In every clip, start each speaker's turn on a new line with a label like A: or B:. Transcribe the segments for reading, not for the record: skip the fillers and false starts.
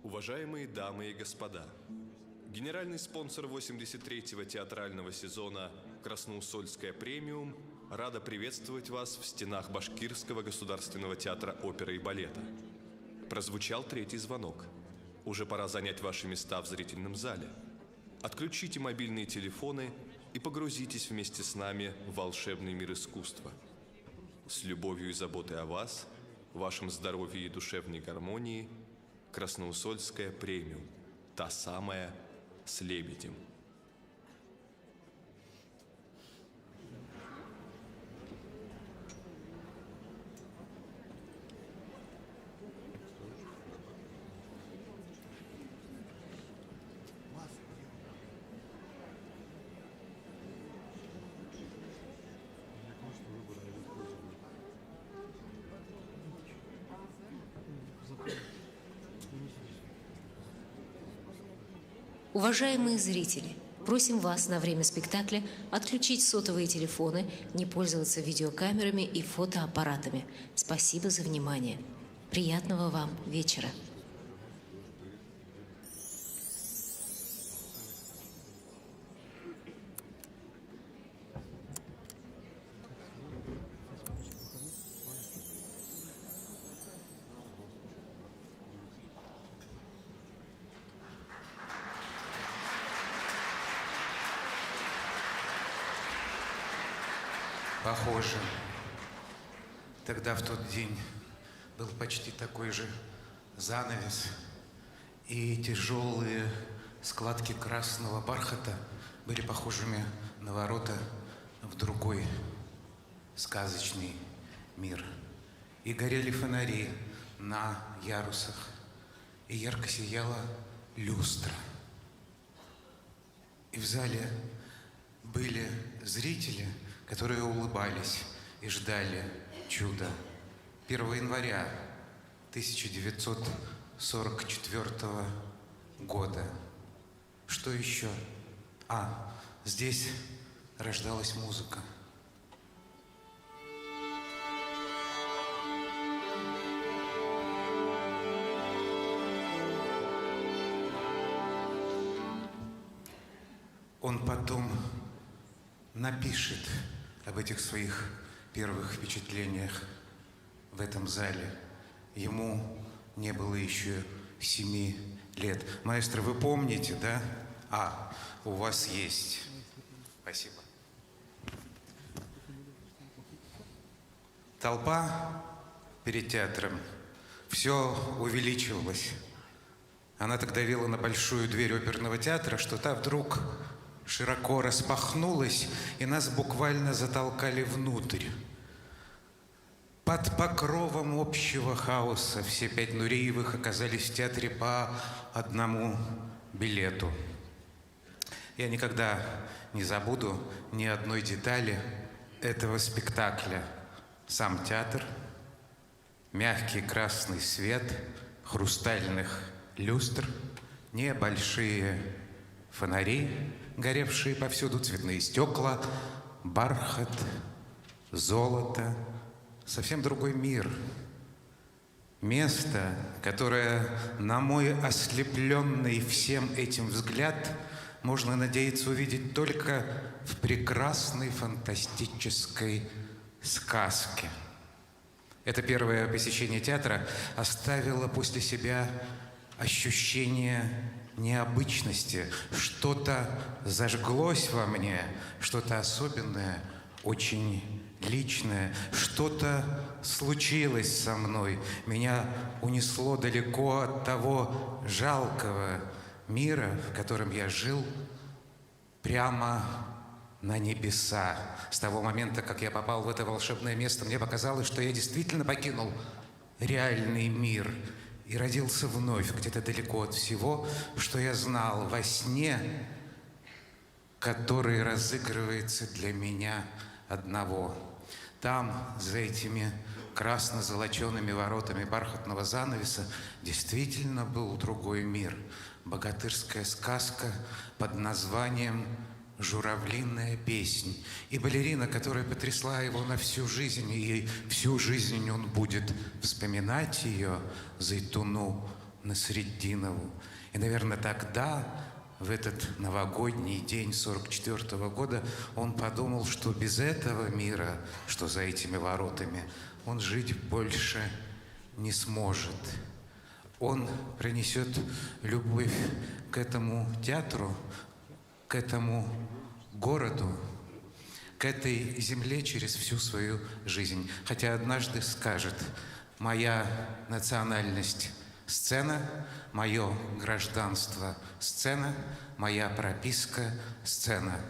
A: Уважаемые дамы и господа, генеральный спонсор 83-го театрального сезона «Красноусольская премиум» рада приветствовать вас в стенах Башкирского государственного театра оперы и балета. Прозвучал третий звонок. Уже пора занять ваши места в зрительном зале. Отключите мобильные телефоны и погрузитесь вместе с нами в волшебный мир искусства. С любовью и заботой о вас, вашем здоровье и душевной гармонии, Красноусольская премиум, та самая с лебедем.
B: Уважаемые зрители, просим вас на время спектакля отключить сотовые телефоны, не пользоваться видеокамерами и фотоаппаратами. Спасибо за внимание. Приятного вам вечера.
C: Похоже, тогда в тот день был почти такой же занавес, и тяжелые складки красного бархата были похожими на ворота в другой сказочный мир. И горели фонари на ярусах, и ярко сияла люстра. И в зале были зрители, которые улыбались и ждали чуда. 1 января 1944 года. Что еще? Здесь рождалась музыка. Он потом напишет об этих своих первых впечатлениях в этом зале. Ему не было еще 7 лет. Маэстро, вы помните, да? У вас есть. Спасибо. Толпа перед театром все увеличивалась. Она тогда вела на большую дверь оперного театра, что та вдруг широко распахнулась, и нас буквально затолкали внутрь. Под покровом общего хаоса все 5 Нуриевых оказались в театре по одному билету. Я никогда не забуду ни одной детали этого спектакля. Сам театр, мягкий красный свет хрустальных люстр, небольшие фонари, горевшие повсюду, цветные стекла, бархат, золото. Совсем другой мир. Место, которое, на мой ослепленный всем этим взгляд, можно надеяться увидеть только в прекрасной фантастической сказке. Это первое посещение театра оставило после себя ощущение необычности. Что-то зажглось во мне, что-то особенное, очень личное. Что-то случилось со мной. Меня унесло далеко от того жалкого мира, в котором я жил, прямо на небеса. С того момента, как я попал в это волшебное место, мне показалось, что я действительно покинул реальный мир и родился вновь, где-то далеко от всего, что я знал во сне, который разыгрывается для меня одного. Там, за этими красно-золочеными воротами бархатного занавеса, действительно был другой мир. Богатырская сказка под названием «Журавлиная песнь». И балерина, которая потрясла его на всю жизнь, и всю жизнь он будет вспоминать ее, Зайтуну Насреддинову. И, наверное, тогда, в этот новогодний день 44-го года, он подумал, что без этого мира, что за этими воротами, он жить больше не сможет. Он принесет любовь к этому театру, к этому городу, к этой земле через всю свою жизнь. Хотя однажды скажет: моя национальность – сцена, мое гражданство – сцена, моя прописка – сцена.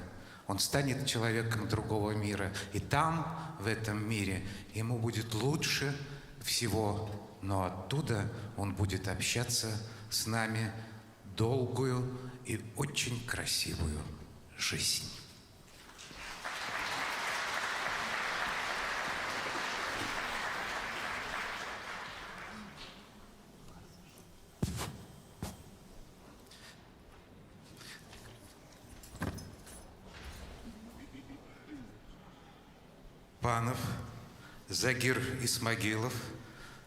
C: Он станет человеком другого мира, и там, в этом мире, ему будет лучше всего, но оттуда он будет общаться с нами долгую и очень красивую жизнь. Панов, Загир Исмагилов,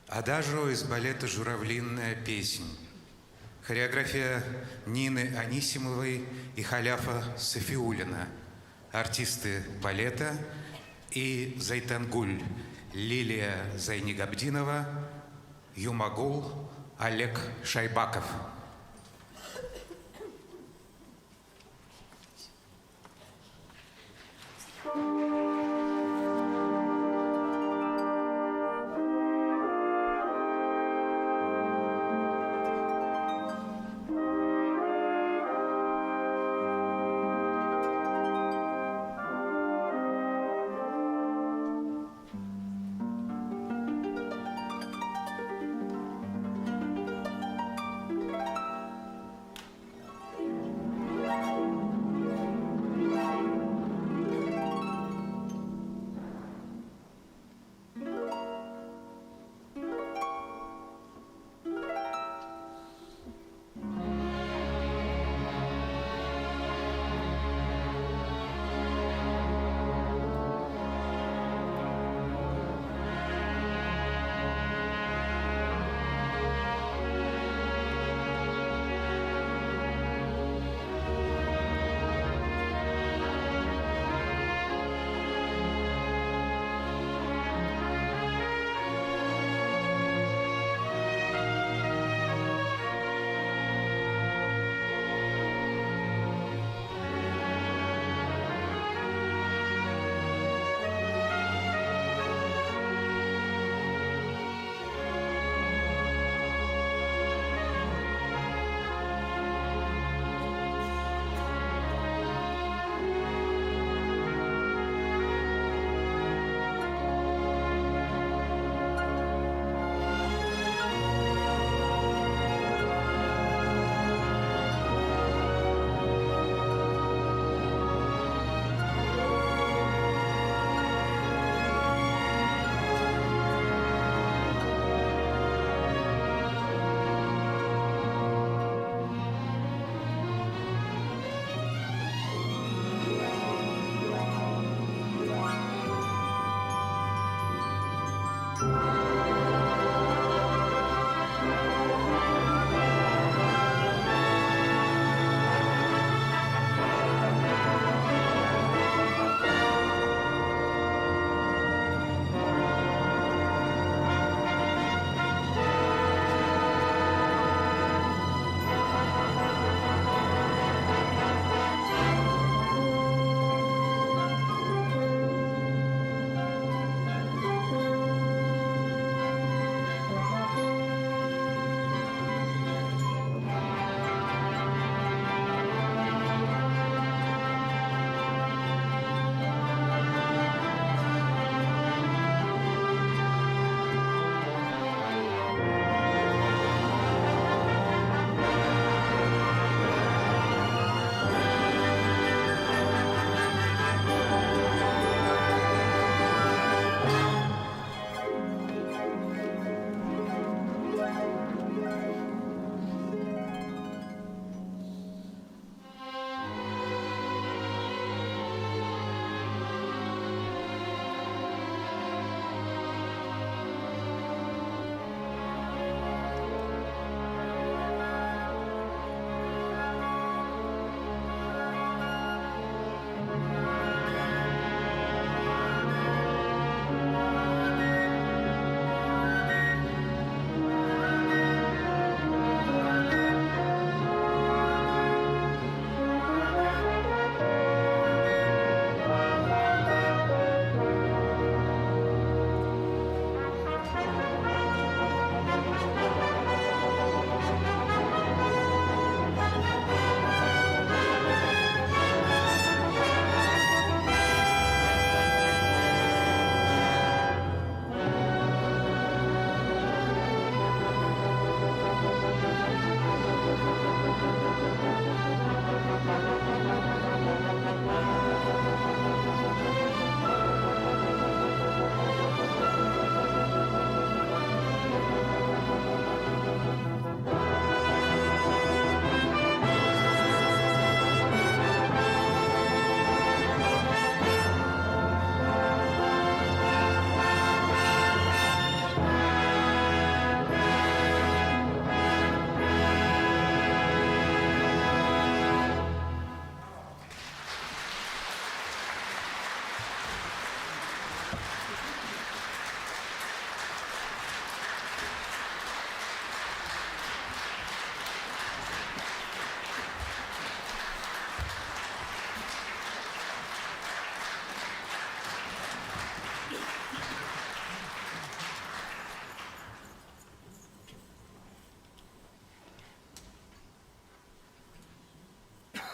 C: адажио из балета «Журавлиная песнь». Хореография Нины Анисимовой и Халяфа Сафиуллина. Артисты балета и Зайтангуль, Лилия Зайнигабдинова, Юмагул, Олег Шайбаков.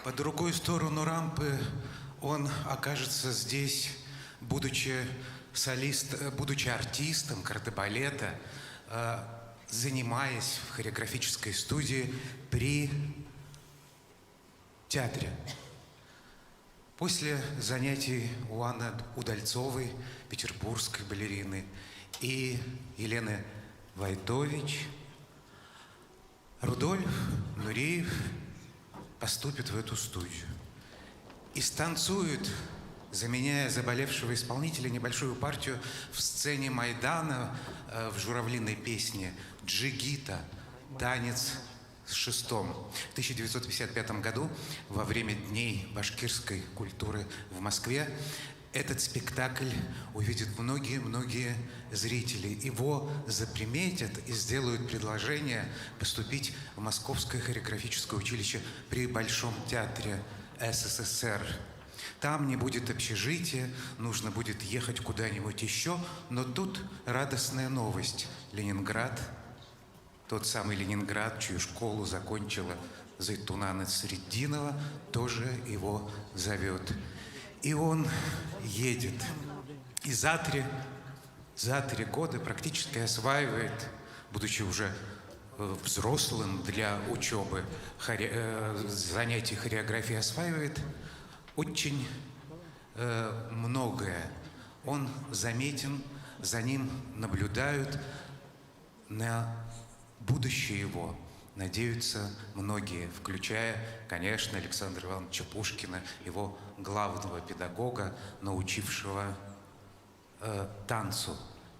C: По другую сторону рампы он окажется здесь, будучи артистом кардебалета, занимаясь в хореографической студии при театре. После занятий у Анны Удальцовой, петербургской балерины, и Елены Войтович, Рудольф Нуреев поступит в эту студию и станцует, заменяя заболевшего исполнителя, небольшую партию в сцене Майдана в журавлиной песне «Джигита. Танец с шестом». В 1955 году, во время Дней башкирской культуры в Москве, этот спектакль увидят многие-многие зрители. Его заприметят и сделают предложение поступить в Московское хореографическое училище при Большом театре СССР. Там не будет общежития, нужно будет ехать куда-нибудь еще, но тут радостная новость. Ленинград, тот самый Ленинград, чью школу закончила Зайтуна Насретдинова, тоже его зовет. И он едет. И за три года практически осваивает, будучи уже взрослым для учебы, занятий хореографии, осваивает очень многое. Он заметен, за ним наблюдают, на будущее его надеются многие, включая, конечно, Александра Ивановича Пушкина, его главного педагога, научившего танцу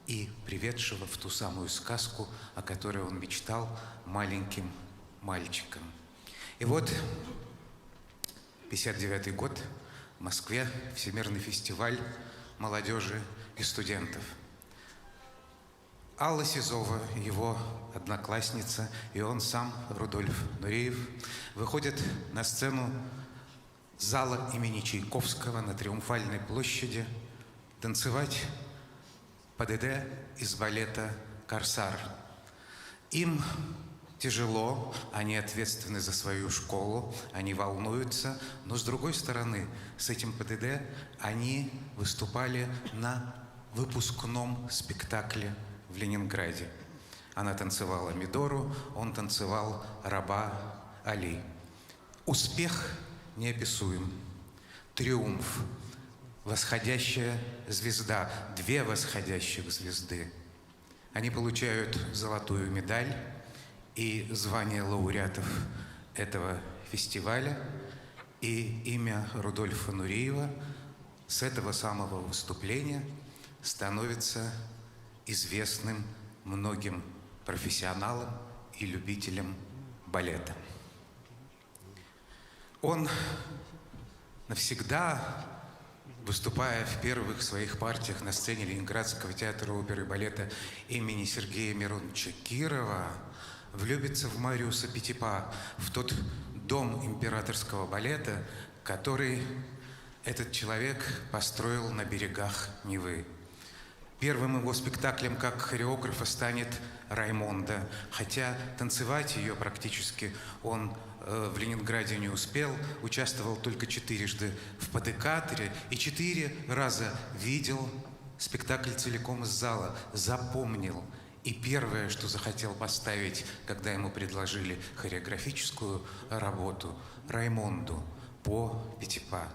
C: и приведшего в ту самую сказку, о которой он мечтал маленьким мальчиком. И вот 1959 год, в Москве Всемирный фестиваль молодежи и студентов. Алла Сизова, его одноклассница, и он сам, Рудольф Нуреев, выходят на сцену зала имени Чайковского на Триумфальной площади танцевать ПДД из балета «Корсар». Им тяжело, они ответственны за свою школу, они волнуются, но с другой стороны, с этим ПДД они выступали на выпускном спектакле в Ленинграде. Она танцевала Мидору, он танцевал раба Али. Успех неописуем. Триумф. Восходящая звезда. Две восходящих звезды. Они получают золотую медаль и звание лауреатов этого фестиваля. И имя Рудольфа Нуреева с этого самого выступления становится известным многим профессионалам и любителям балета. Он навсегда, выступая в первых своих партиях на сцене Ленинградского театра оперы и балета имени Сергея Мироновича Кирова, влюбится в Мариуса Петипа, в тот дом императорского балета, который этот человек построил на берегах Невы. Первым его спектаклем как хореографа станет «Раймонда», хотя танцевать ее практически он в Ленинграде не успел, участвовал только 4 в ПД-кадре и 4 раза видел спектакль целиком из зала, запомнил. И первое, что захотел поставить, когда ему предложили хореографическую работу, «Раймонду» по Петипа.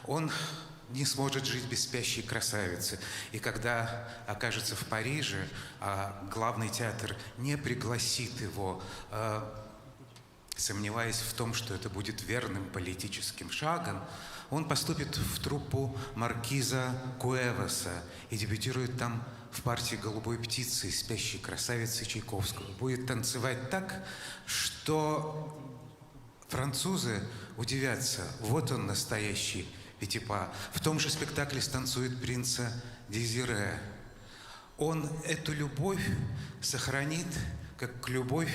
C: Он не сможет жить без спящей красавицы. И когда окажется в Париже, а главный театр не пригласит его, сомневаясь в том, что это будет верным политическим шагом, он поступит в труппу маркиза Куэваса и дебютирует там в партии «Голубой птицы» спящей красавицы Чайковского. Будет танцевать так, что французы удивятся. Вот он, настоящий Петипа. В том же спектакле станцует принца Дезире. Он эту любовь сохранит как любовь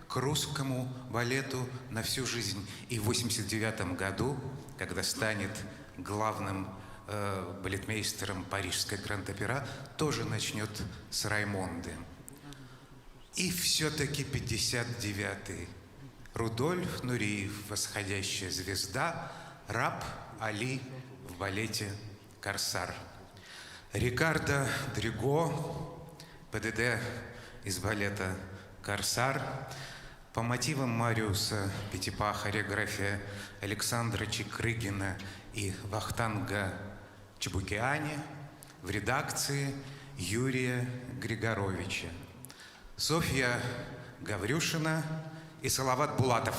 C: к русскому балету на всю жизнь. И в 1989 году, когда станет главным балетмейстером Парижской Гранд-Опера, тоже начнет с «Раймонды». И все-таки 59-й. Рудольф Нуриев, «Восходящая звезда», раб Али в балете «Корсар». Рикардо Дриго, ПДД из балета «Корсар». По мотивам Мариуса Пятипа хореография Александра Чикрыгина и Вахтанга Чебукиани в редакции Юрия Григоровича. Софья Гаврюшина и Салават Булатов.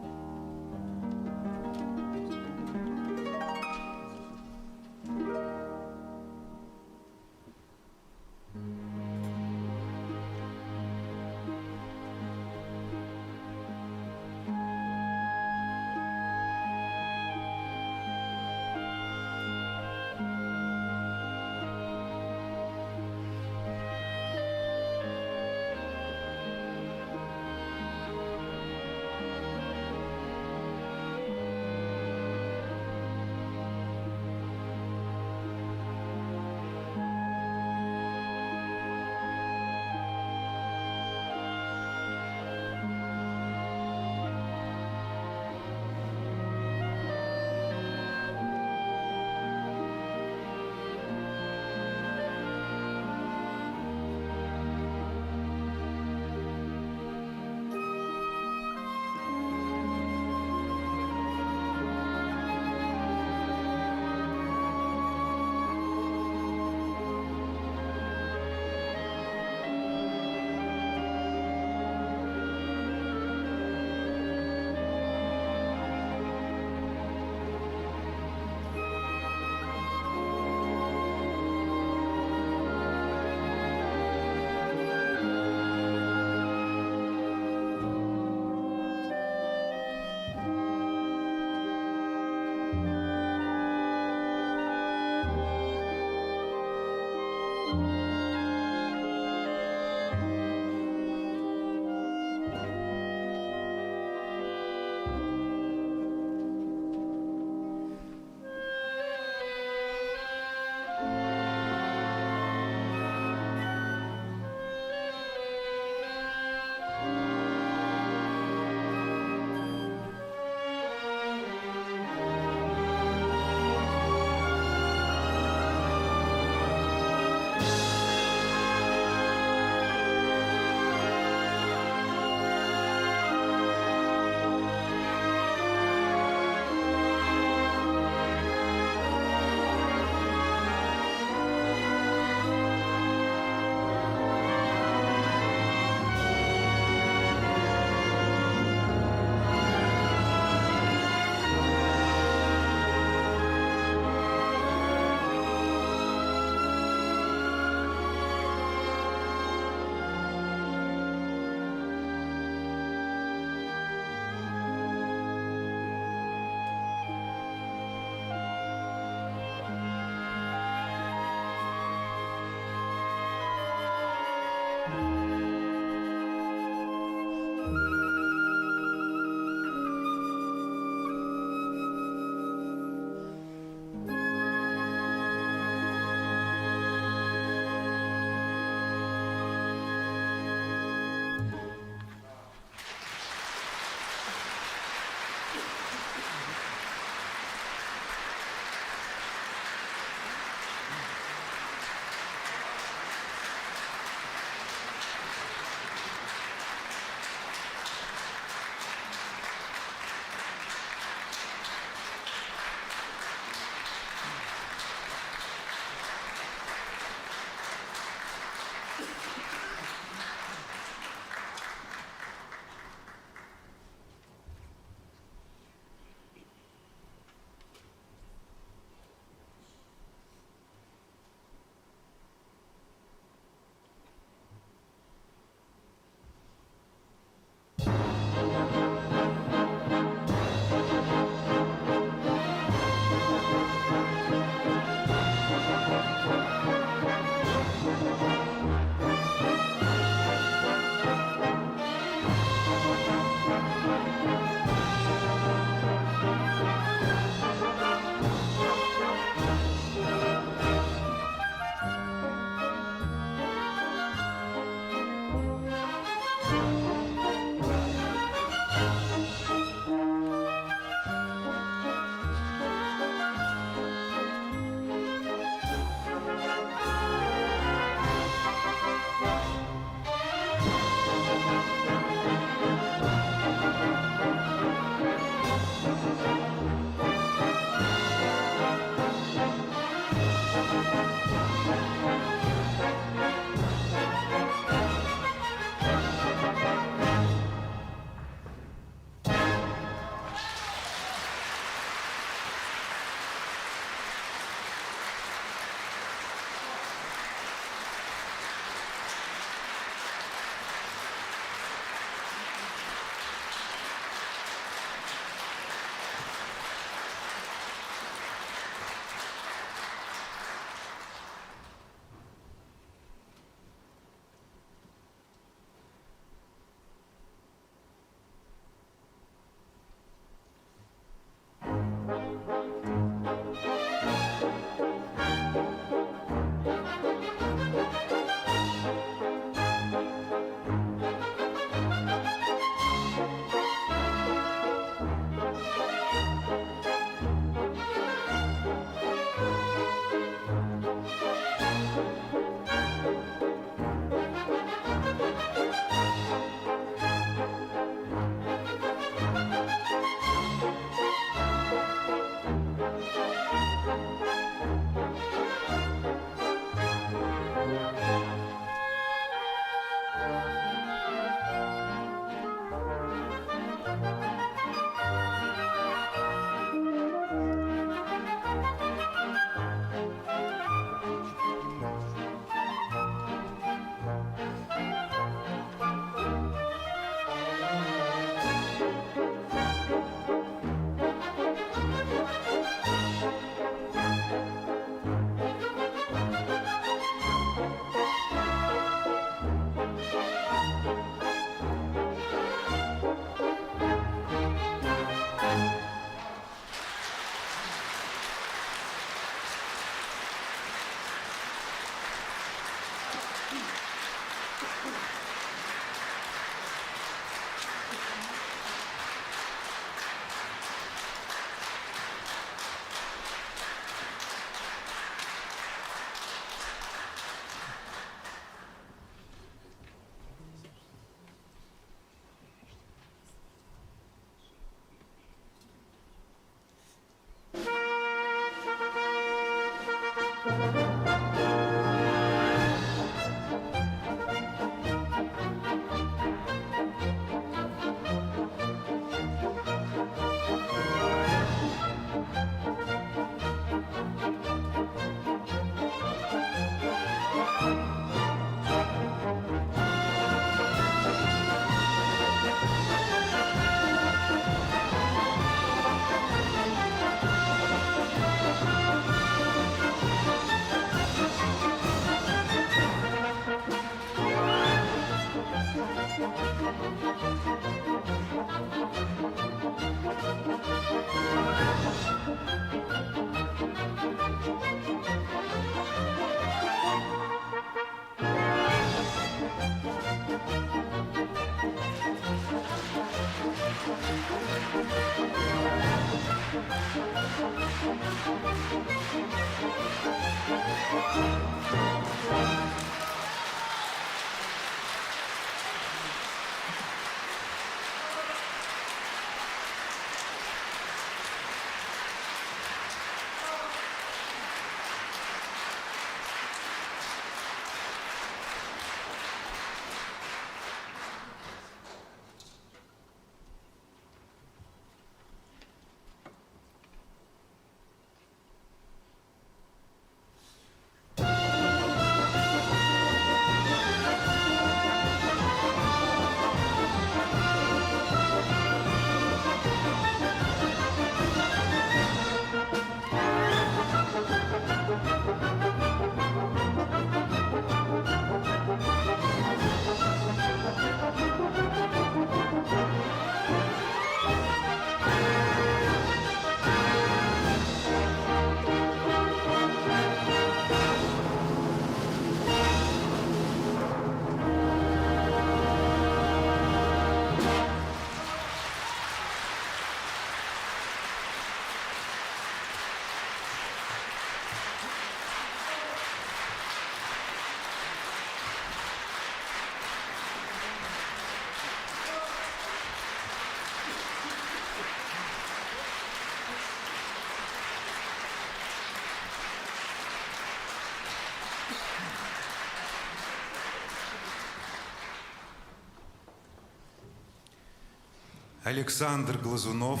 C: Александр Глазунов,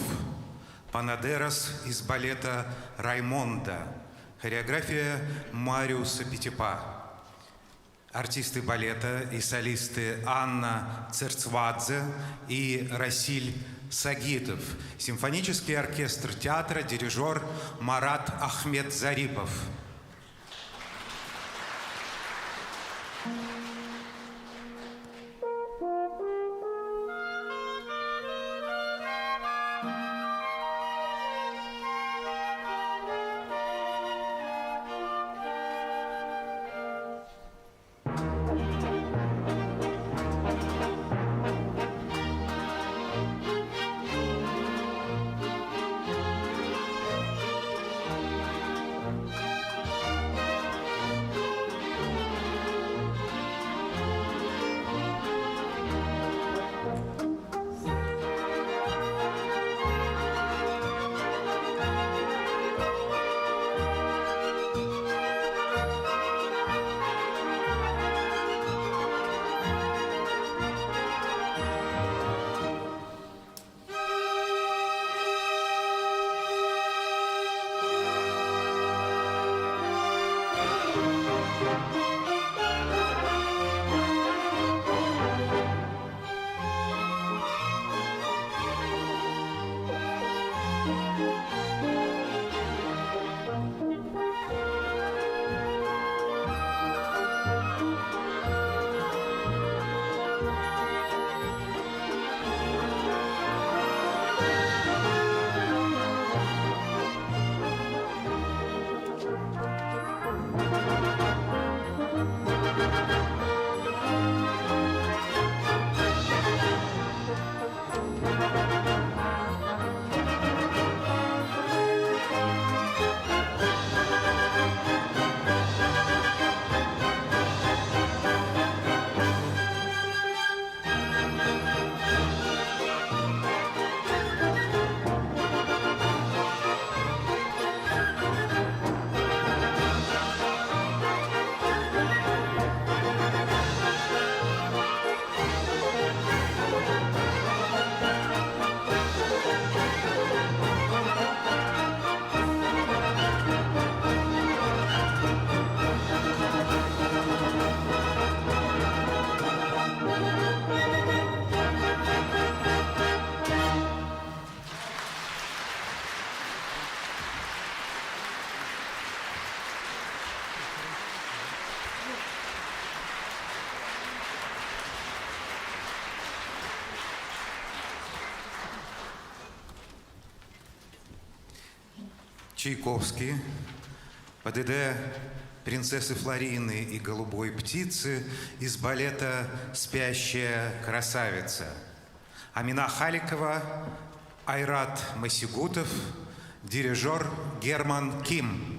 C: Панадерос из балета «Раймонда». Хореография Мариуса Петипа. Артисты балета и солисты Анна Церцвадзе и Расиль Сагитов. Симфонический оркестр театра, дирижер Марат Ахмедзарипов. Чайковский, ПДД «Принцессы Флорины и голубой птицы» из балета «Спящая красавица». Амина Халикова, Айрат Масигутов, дирижер Герман Ким.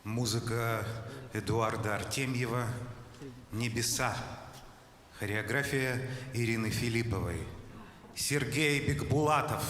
C: Музыка Эдуарда Артемьева «Небеса». Хореография Ирины Филипповой. Сергей Бекбулатов.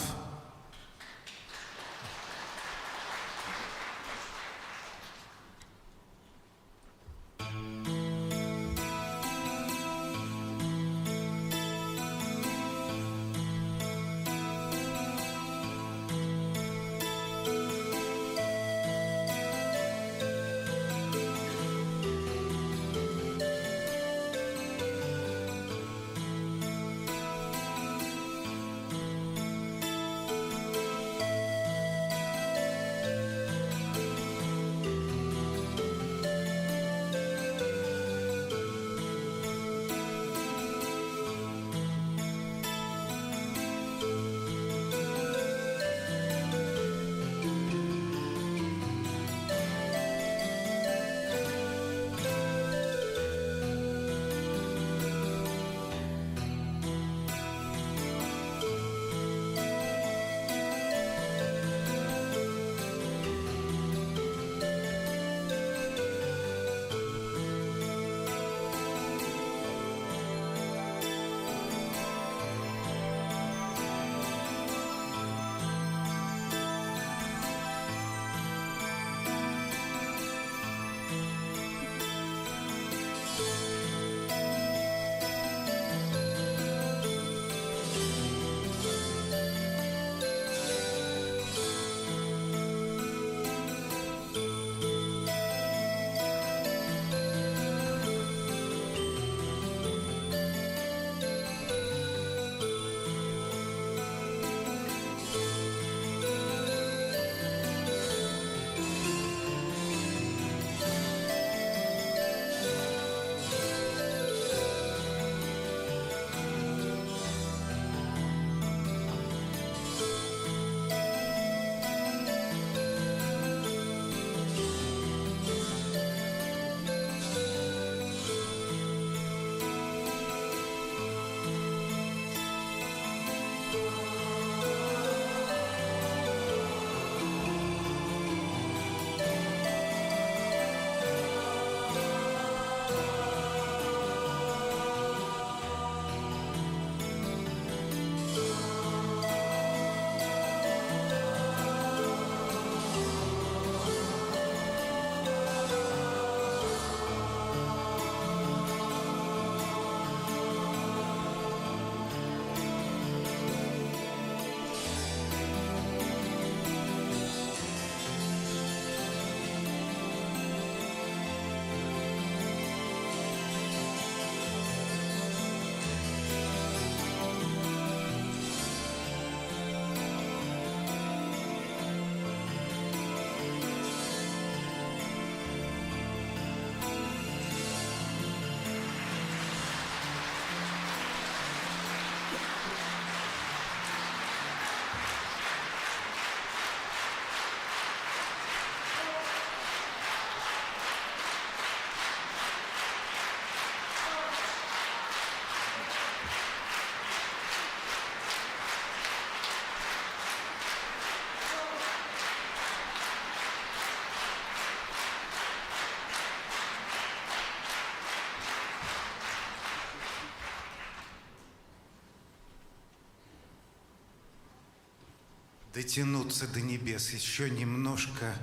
C: Дотянуться до небес еще немножко,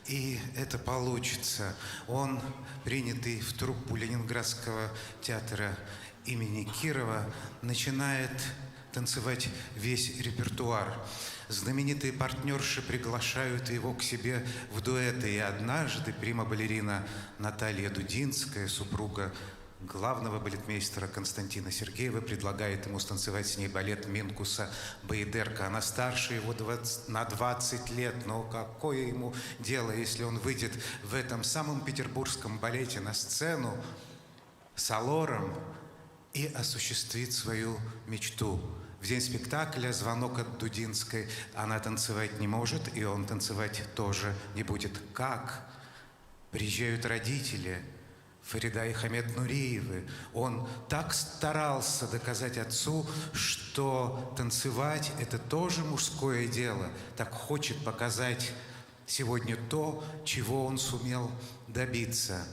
C: и это получится. Он, принятый в труппу Ленинградского театра имени Кирова, начинает танцевать весь репертуар. Знаменитые партнерши приглашают его к себе в дуэты, и однажды прима-балерина Наталья Дудинская, супруга главного балетмейстера Константина Сергеева, предлагает ему станцевать с ней балет Минкуса Баядерка. Она старше его на 20 лет, но какое ему дело, если он выйдет в этом самом петербургском балете на сцену с Алором и осуществит свою мечту. В день спектакля звонок от Дудинской. Она танцевать не может, и он танцевать тоже не будет. Как? Приезжают родители Фарида и Хамед Нуриевы. Он так старался доказать отцу, что танцевать – это тоже мужское дело. Так хочет показать сегодня то, чего он сумел добиться.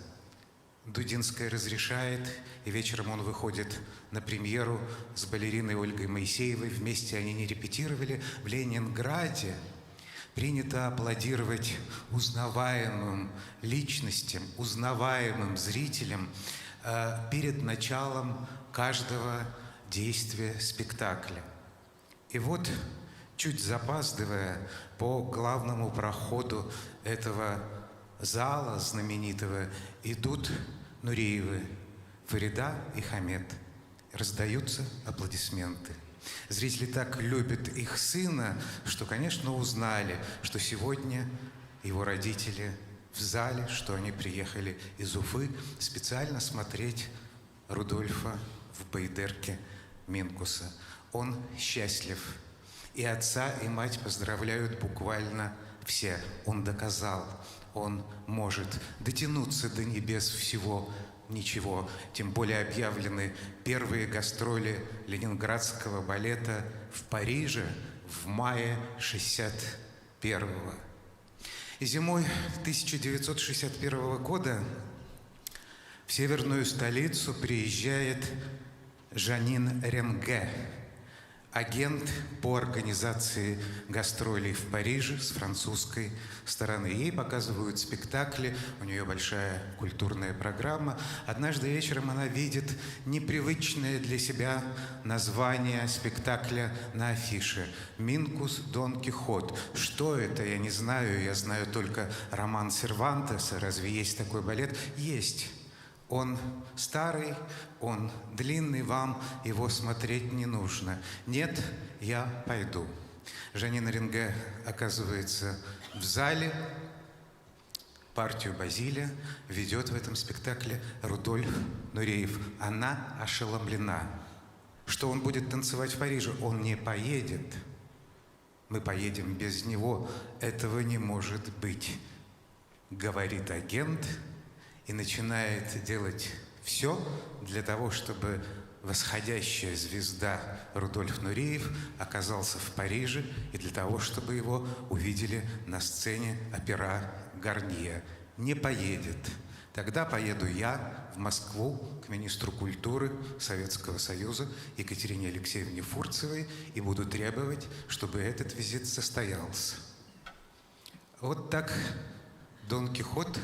C: Дудинская разрешает, и вечером он выходит на премьеру с балериной Ольгой Моисеевой. Вместе они не репетировали. В Ленинграде принято аплодировать узнаваемым личностям, узнаваемым зрителям перед началом каждого действия спектакля. И вот, чуть запаздывая по главному проходу этого зала знаменитого, идут Нуреевы, Фарида и Хамед. Раздаются аплодисменты. Зрители так любят их сына, что, конечно, узнали, что сегодня его родители в зале, что они приехали из Уфы специально смотреть Рудольфа в Байдерке Минкуса. Он счастлив. И отца, и мать поздравляют буквально все. Он доказал, он может дотянуться до небес всего ничего. Тем более объявлены первые гастроли ленинградского балета в Париже в мае 61-го. И зимой 1961 года в северную столицу приезжает Жанин Ренге, агент по организации гастролей в Париже с французской стороны. Ей показывают спектакли, у нее большая культурная программа. Однажды вечером она видит непривычное для себя название спектакля на афише «Минкус Дон Кихот». Что это, я не знаю, я знаю только роман Сервантеса. Разве есть такой балет? Есть. Он старый, он длинный, вам его смотреть не нужно. Нет, я пойду. Жанин Ренге оказывается в зале. Партию Базилия ведет в этом спектакле Рудольф Нуреев. Она ошеломлена. Что он будет танцевать в Париже? Он не поедет. Мы поедем без него. Этого не может быть, говорит агент. И начинает делать все для того, чтобы восходящая звезда Рудольф Нуреев оказался в Париже, и для того, чтобы его увидели на сцене опера Гарнье. Не поедет. Тогда поеду я в Москву к министру культуры Советского Союза Екатерине Алексеевне Фурцевой и буду требовать, чтобы этот визит состоялся. Вот так Дон Кихот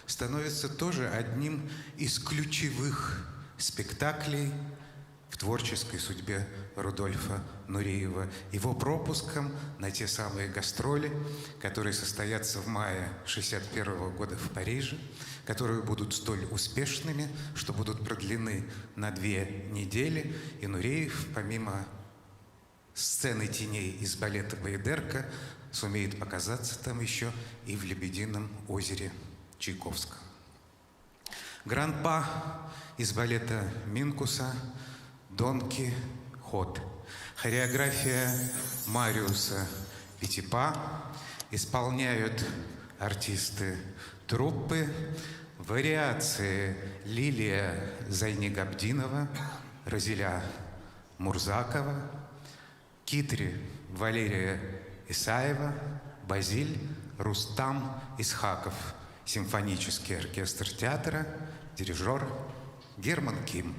C: становится тоже одним из ключевых спектаклей в творческой судьбе Рудольфа Нуреева. Его пропуском на те самые гастроли, которые состоятся в мае 1961 года в Париже, которые будут столь успешными, что будут продлены на 2 недели. И Нуреев, помимо сцены теней из балета «Байдерка», сумеет показаться там еще и в «Лебедином озере» Чайковского. Гран-па из балета Минкуса «Дон Кихот». Хореография Мариуса Петипа. Исполняют артисты труппы. Вариации Лилия Зайнигабдинова, Разиля Мурзакова, Китри Валерия Исаева, Базиль Рустам Исхаков. Симфонический оркестр театра, дирижер Герман Ким.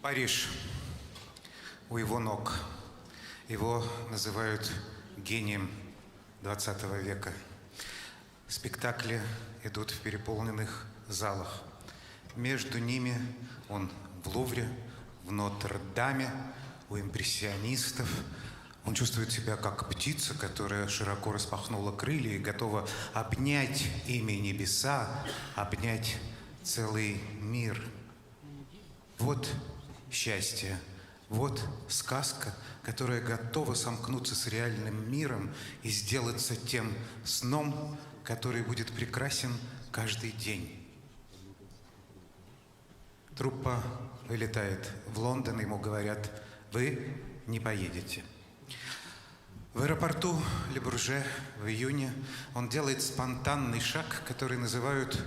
C: Париж у его ног. Его называют гением 20 века. Спектакли идут в переполненных залах. Между ними он в Лувре, в Нотр-Даме, у импрессионистов. Он чувствует себя как птица, которая широко распахнула крылья и готова обнять ими небеса, обнять целый мир. Вот счастье, вот сказка, которая готова сомкнуться с реальным миром и сделаться тем сном, который будет прекрасен каждый день. Труппа вылетает в Лондон, ему говорят: вы не поедете. В аэропорту Ле-Бурже в июне он делает спонтанный шаг, который называют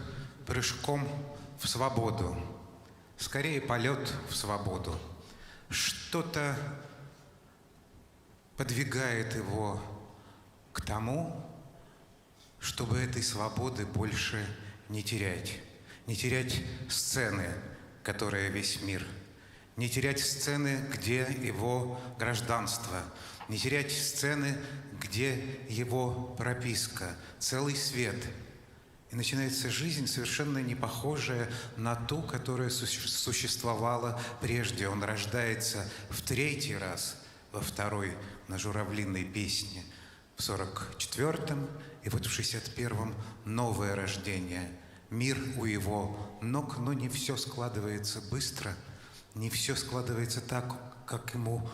C: прыжком в свободу. Скорее, полет в свободу. Что-то подвигает его к тому, чтобы этой свободы больше не терять. Не терять сцены, которая весь мир. Не терять сцены, где его гражданство. Не терять сцены, где его прописка. Целый свет. И начинается жизнь, совершенно не похожая на ту, которая существовала прежде. Он рождается в 3-й раз, во 2-й на журавлиной песне, в 44-м и вот в 61-м новое рождение. Мир у его ног, но не все складывается быстро, не все складывается так, как ему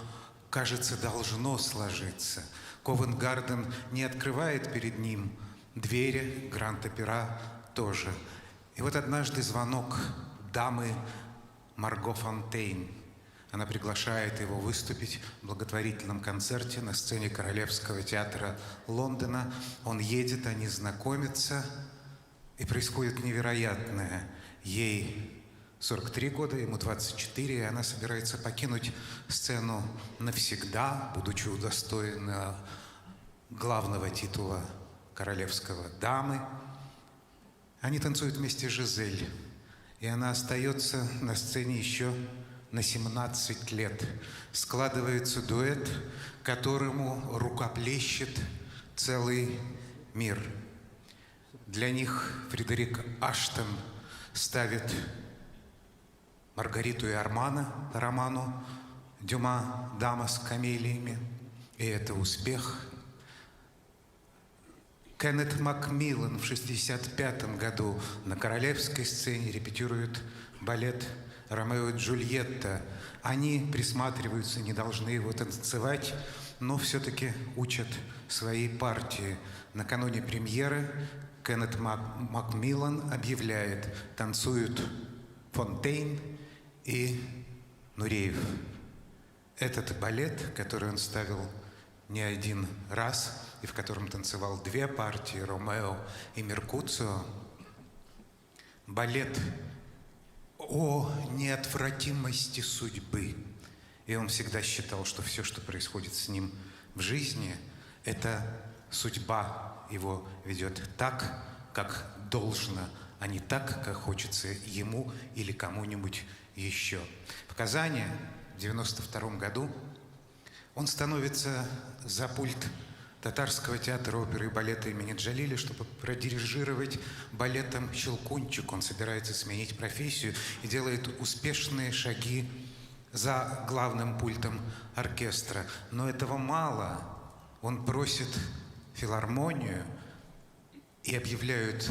C: кажется, должно сложиться. Ковент-Гарден не открывает перед ним двери, Гранд-Опера тоже. И вот однажды звонок дамы Марго Фонтейн. Она приглашает его выступить в благотворительном концерте на сцене Королевского театра Лондона. Он едет, они знакомятся, и происходит невероятное. Ей 43 года, ему 24, и она собирается покинуть сцену навсегда, будучи удостоена главного титула королевского дамы. Они танцуют вместе с Жизель, и она остается на сцене еще на 17 лет. Складывается дуэт, которому рукоплещет целый мир. Для них Фредерик Аштон ставит Маргариту и Армана по роману Дюма «Дама с камелиями», и это успех. Кеннет Макмиллан в 1965 году на королевской сцене репетирует балет «Ромео и Джульетта». Они присматриваются, не должны его танцевать, но все-таки учат свои партии. Накануне премьеры Кеннет Макмиллан объявляет: танцуют Фонтейн и Нуреев. Этот балет, который он ставил не один раз, и в котором танцевал 2 партии, Ромео и Меркуцио, балет о неотвратимости судьбы. И он всегда считал, что все, что происходит с ним в жизни, это судьба его ведет так, как должно, а не так, как хочется ему или кому-нибудь еще. В Казани в 1992 году он становится за пульт Татарского театра оперы и балета имени Джалиля, чтобы продирижировать балетом «Щелкунчик». Он собирается сменить профессию и делает успешные шаги за главным пультом оркестра. Но этого мало. Он просит филармонию, и объявляют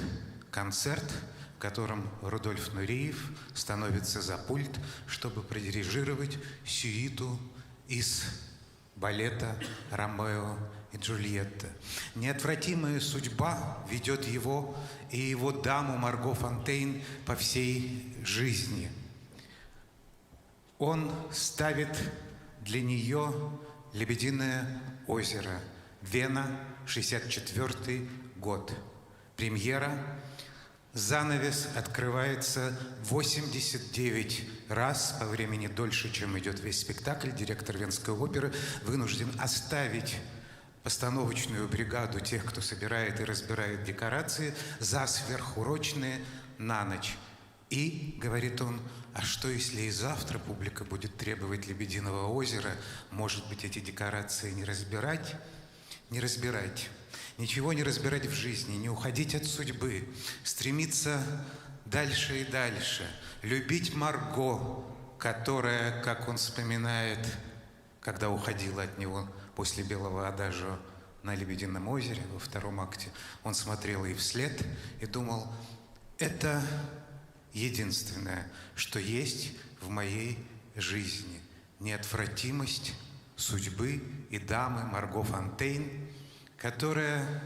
C: концерт, в котором Рудольф Нуреев становится за пульт, чтобы продирижировать сюиту из балета «Ромео и Джульетта». Неотвратимая судьба ведет его и его даму Марго Фонтейн по всей жизни. Он ставит для нее «Лебединое озеро», Вена, 1964 год. Премьера. Занавес открывается 89 раз, по времени дольше, чем идет весь спектакль. Директор Венской оперы вынужден оставить постановочную бригаду тех, кто собирает и разбирает декорации, за сверхурочные на ночь. И, говорит он, а что, если и завтра публика будет требовать «Лебединого озера», может быть, эти декорации не разбирать? Не разбирать. Ничего не разбирать в жизни, не уходить от судьбы, стремиться дальше и дальше, любить Марго, которая, как он вспоминает, когда уходила от него после белого адажио на Лебедином озере во втором акте, он смотрел ей вслед и думал, это единственное, что есть в моей жизни. Неотвратимость судьбы и дамы Марго Фонтейн, которая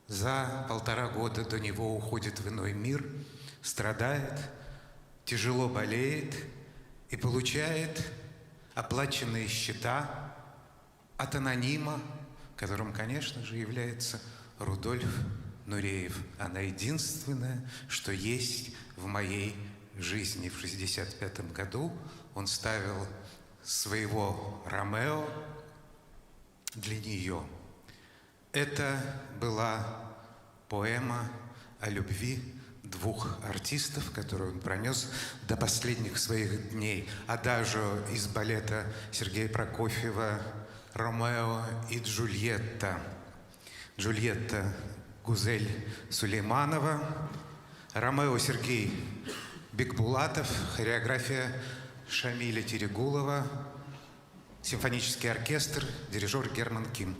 C: за 1,5 года до него уходит в иной мир, страдает, тяжело болеет и получает оплаченные счета от анонима, которым, конечно же, является Рудольф Нуреев. Она единственная, что есть в моей жизни. В 1965 году он ставил своего Ромео для нее. Это была поэма о любви двух артистов, которую он пронес до последних своих дней. Адажио из балета Сергея Прокофьева «Ромео и Джульетта». Джульетта Гузель Сулейманова, Ромео Сергей Бекбулатов, хореография Шамиля Терегулова, симфонический оркестр, дирижер Герман Ким.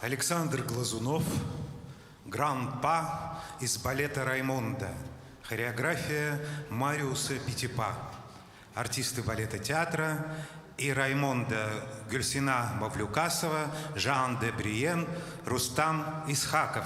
C: Александр Глазунов, гран-па из балета «Раймонда». Хореография Мариуса Петипа. Артисты балета театра и Раймонда Гюльсина Мавлюкасова, Жан де Бриен, Рустам Исхаков.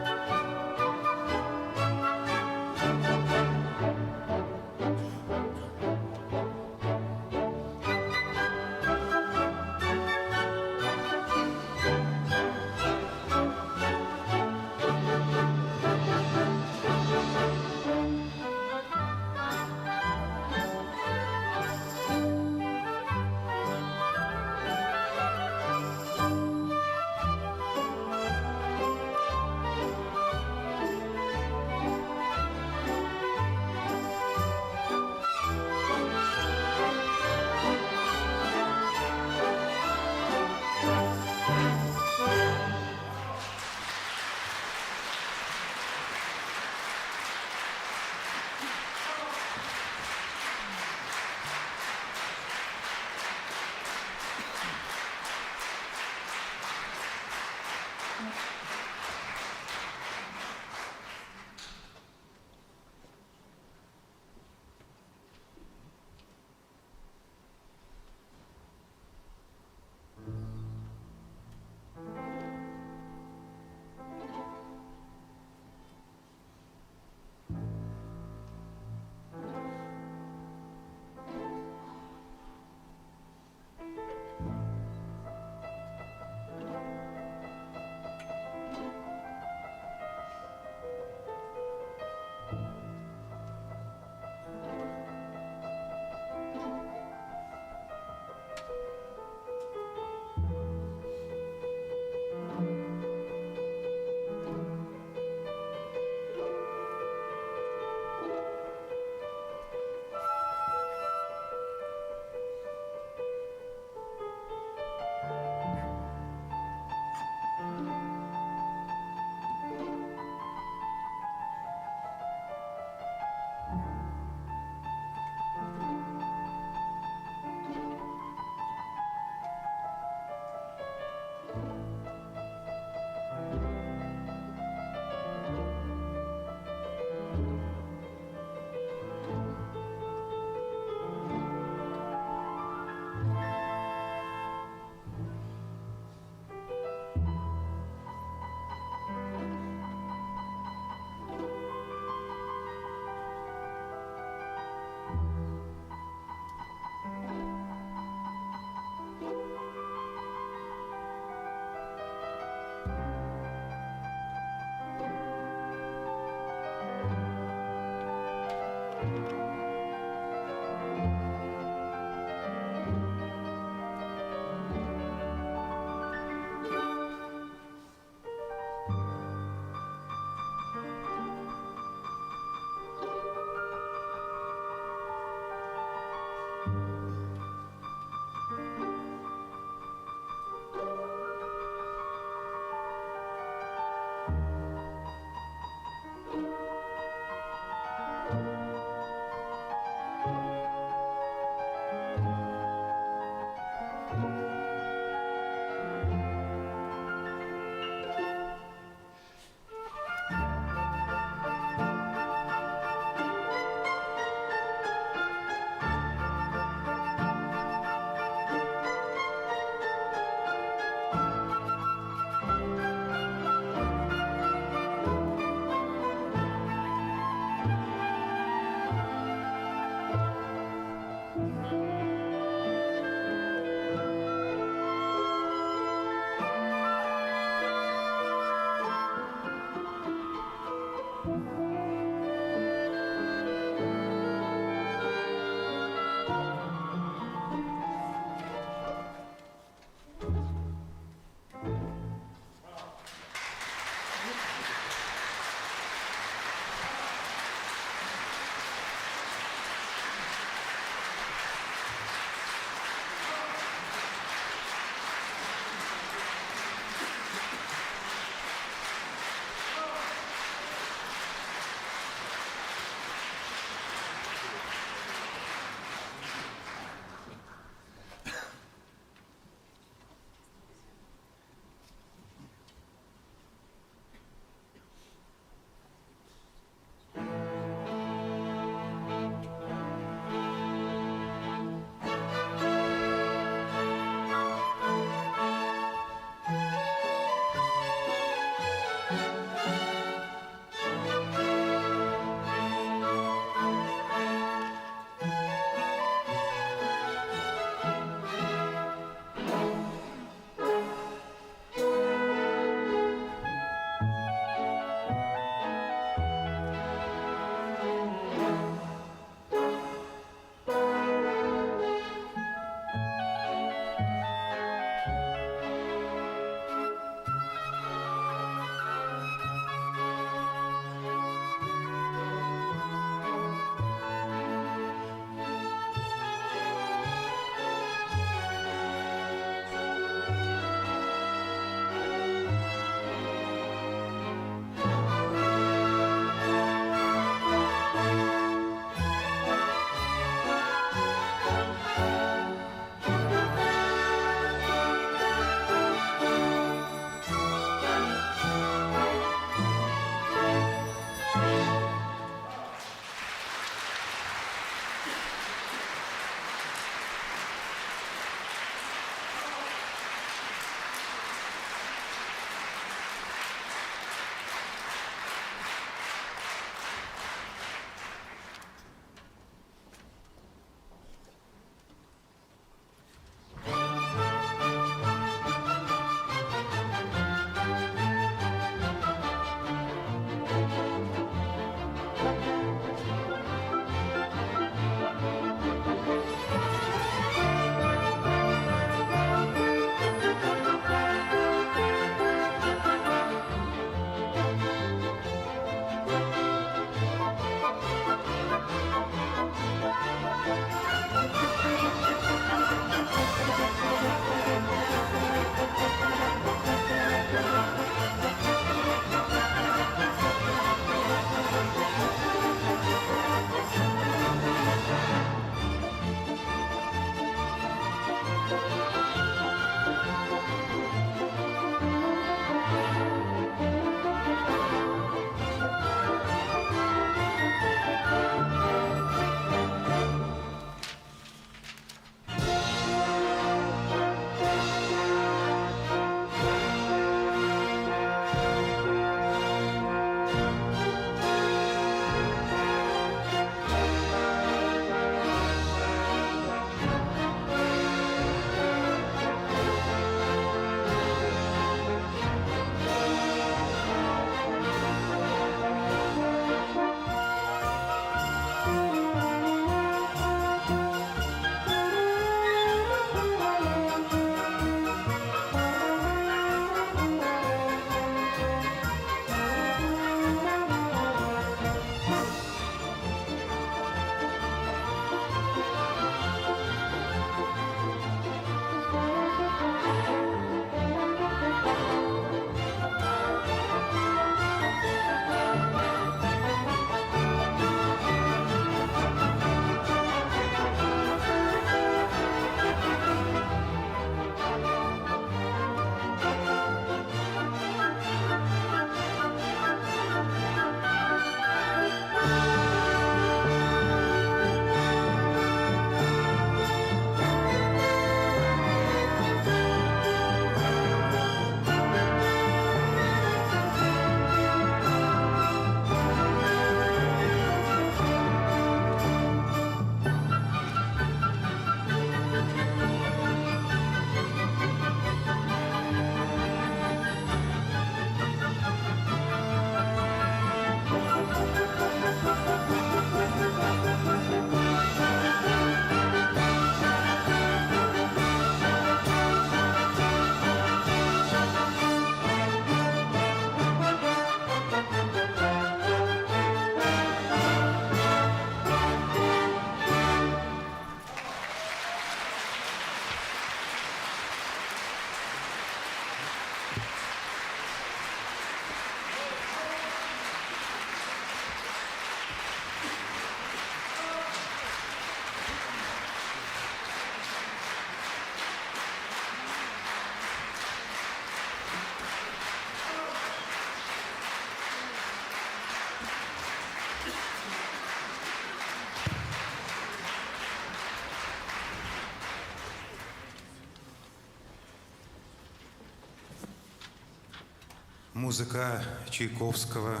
C: Музыка Чайковского,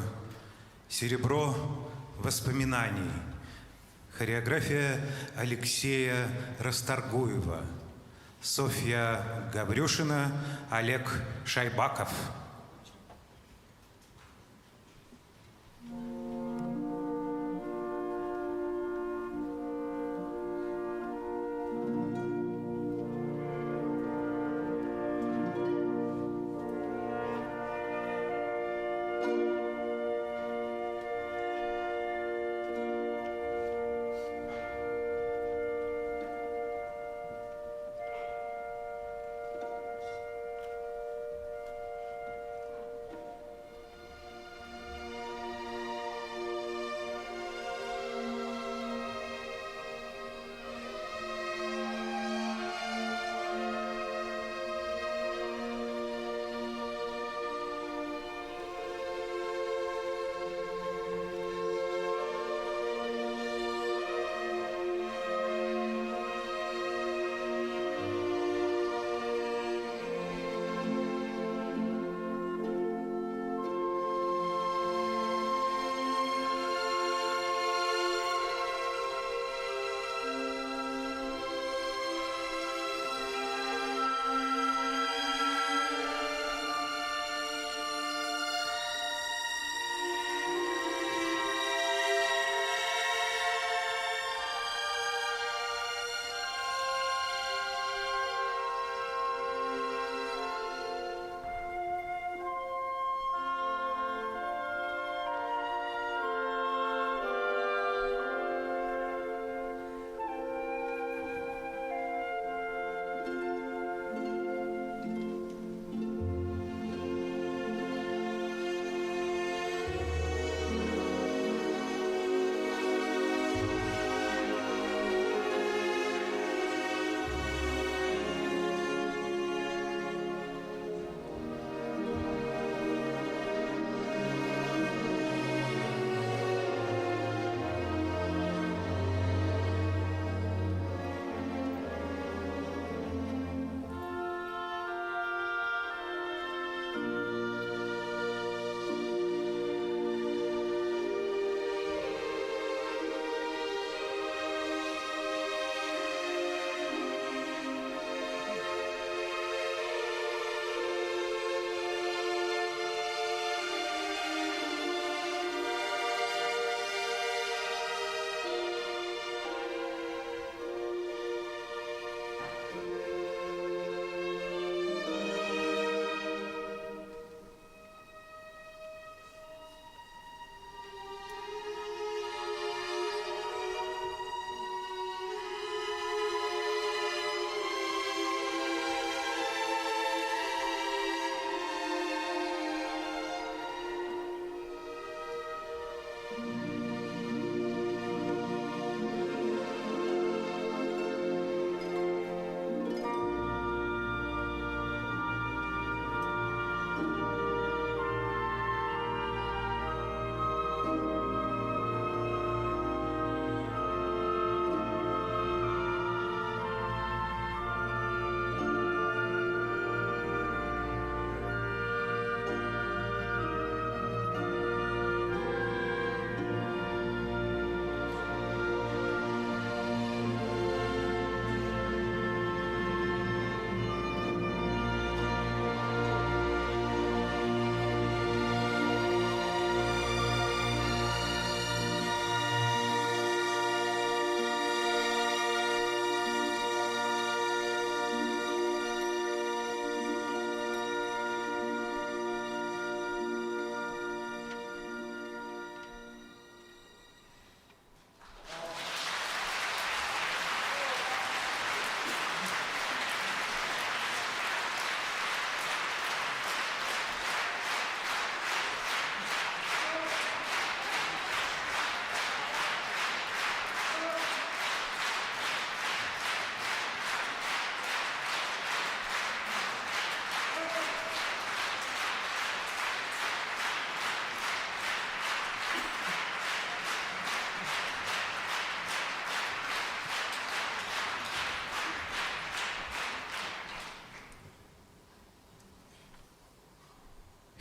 C: серебро воспоминаний. Хореография Алексея Расторгуева, Софья Гаврюшина, Олег Шайбаков.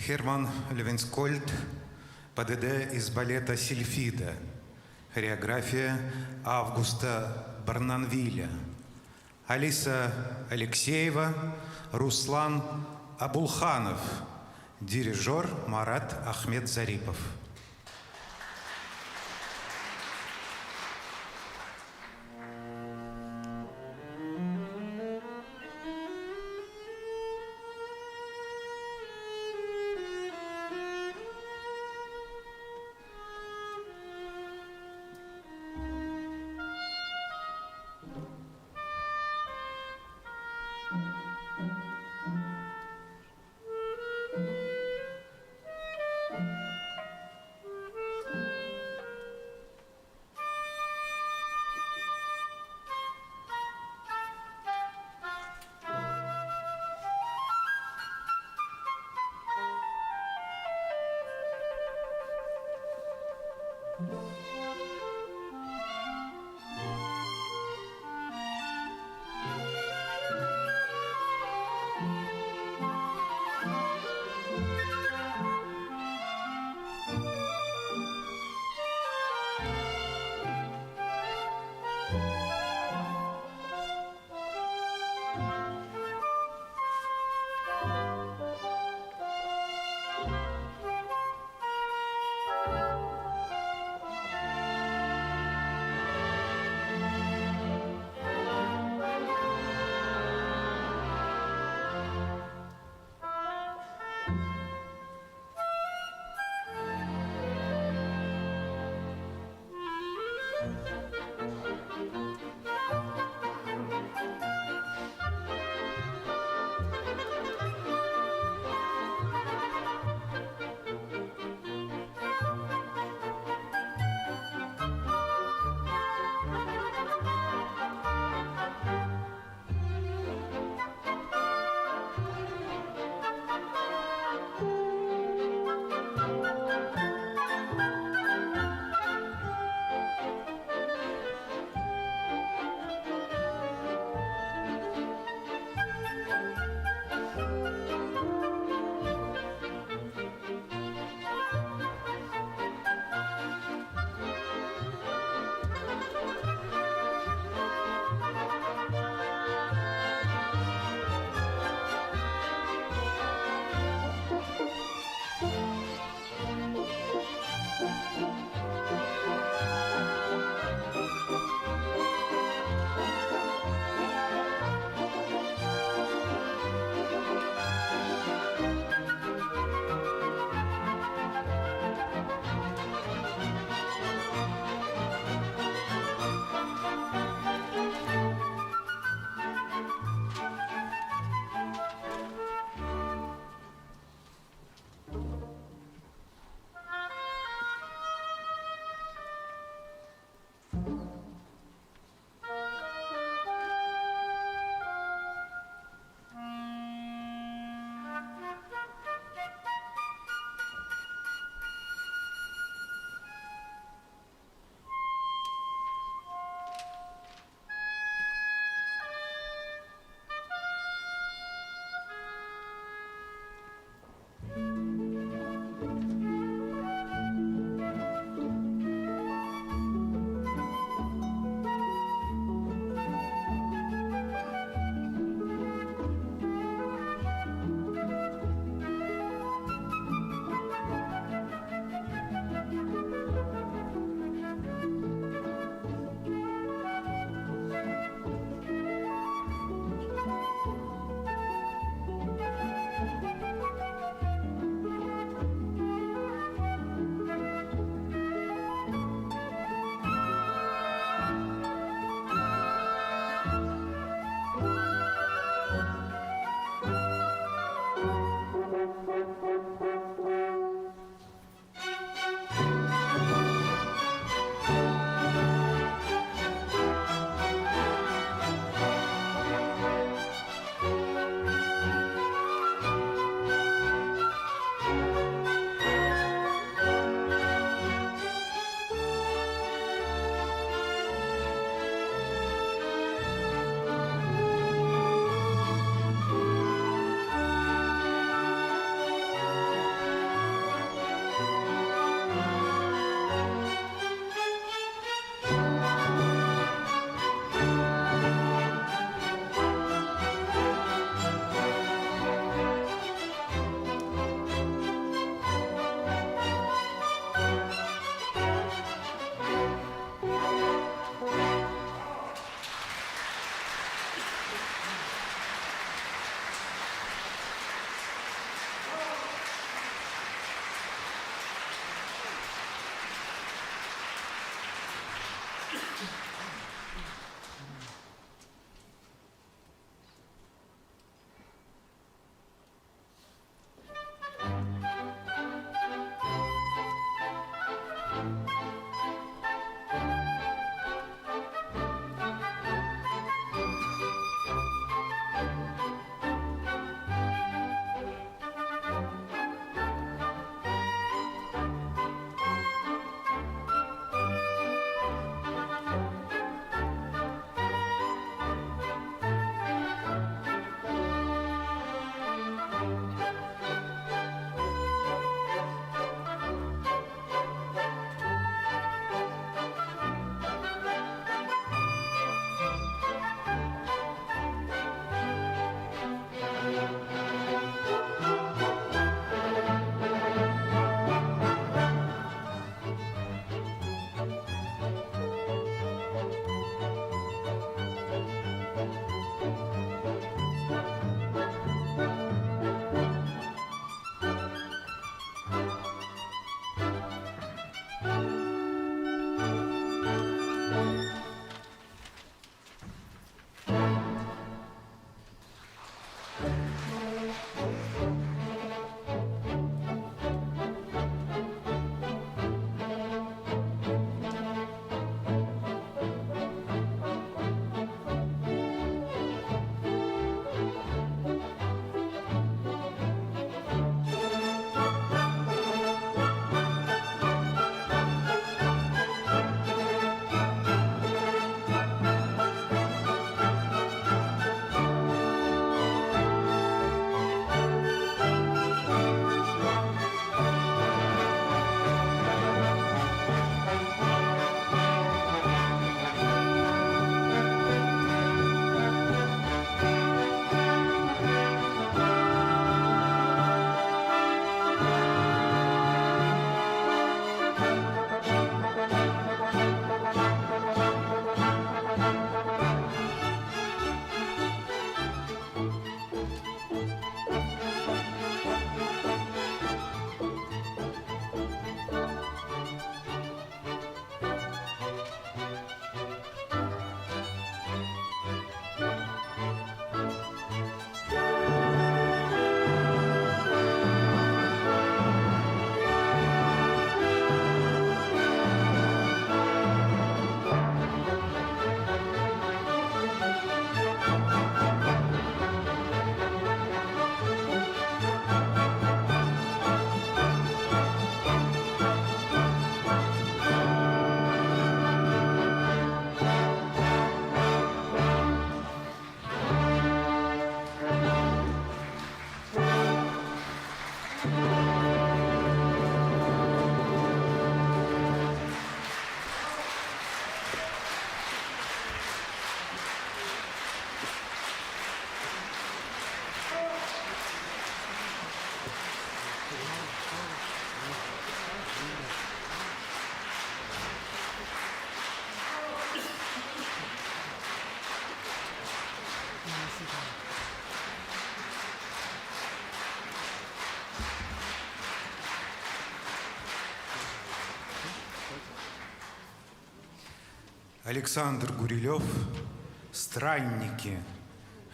C: Херман Левинскольд, ПДД из балета «Сильфида». Хореография Августа Барнанвиля. Алиса Алексеева, Руслан Абулханов. Дирижер Марат Ахмедзарипов. Александр Гурилев «Странники».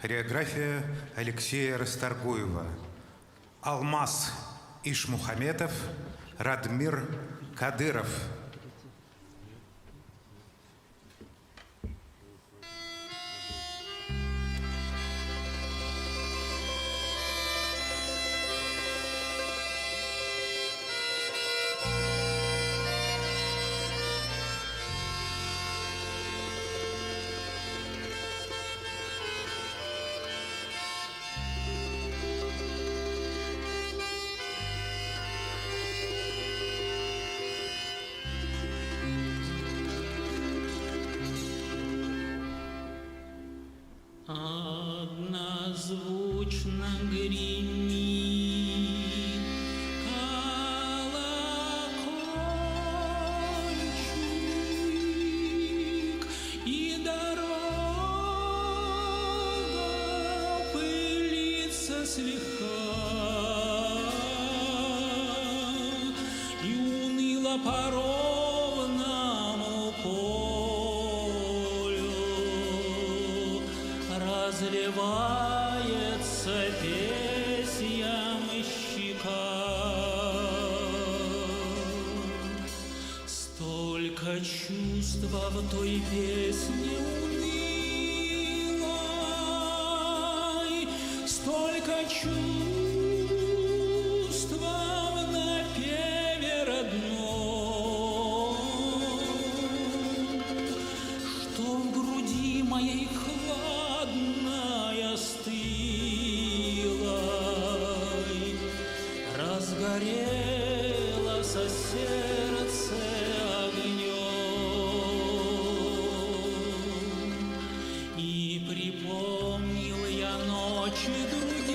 C: Хореография Алексея Расторгуева. Алмаз Ишмухаметов, Радмир Кадыров.
D: Однозвучно гремит колокольчик, и дорога пылится слегка, и уныло по ровному полю разливается песня мщика. Столько чувства в той песне унылой, столько чувства в напеве родном, что в груди моей хладной, остылой разгорелось сердце огнем. И припомнил я ночи другие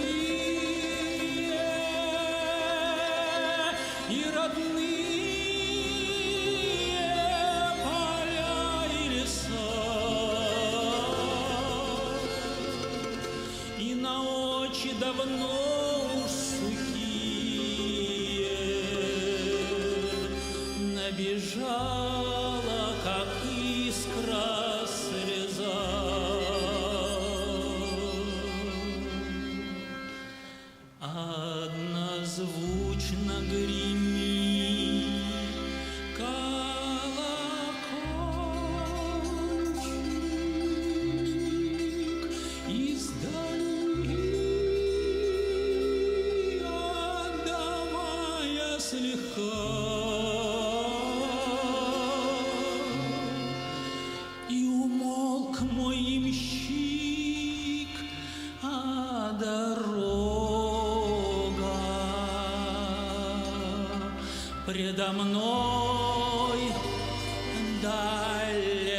D: и родные поля и леса, и на очи давно уж сухие набежала, как искра, слеза. Однозвучно гремит колокольчик, издали отдавая слегка, и умолк мой ямщик, а дорога предо мной далека.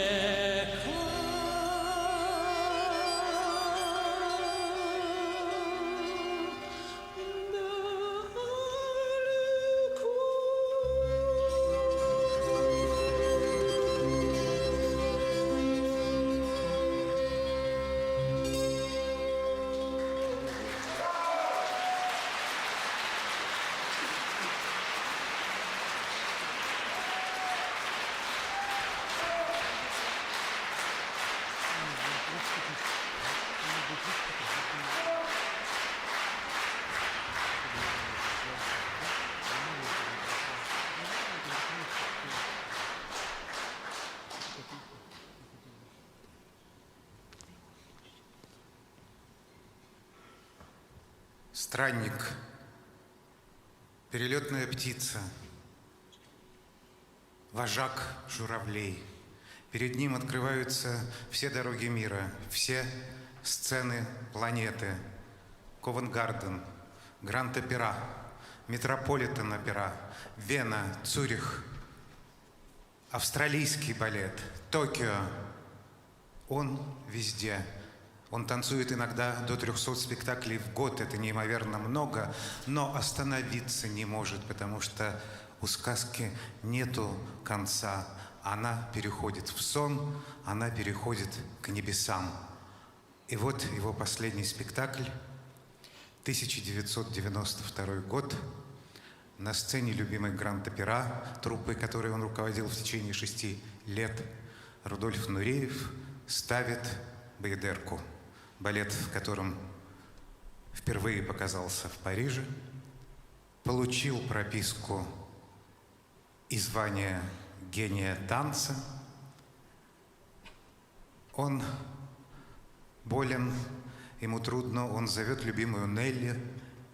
C: Странник, перелетная птица, вожак журавлей. Перед ним открываются все дороги мира, все сцены планеты. Ковенгарден, Гранд-Опера, Метрополитен-опера, Вена, Цюрих, австралийский балет, Токио. Он везде. Он танцует иногда до 300 спектаклей в год. Это неимоверно много, но остановиться не может, потому что у сказки нету конца. Она переходит в сон, она переходит к небесам. И вот его последний спектакль, 1992 год, на сцене любимой Гранд-Опера, труппой, которой он руководил в течение 6 лет, Рудольф Нуреев ставит «Баядерку», балет, в котором впервые показался в Париже, получил прописку и звание гения танца. Он болен, ему трудно, он зовет любимую Нелли,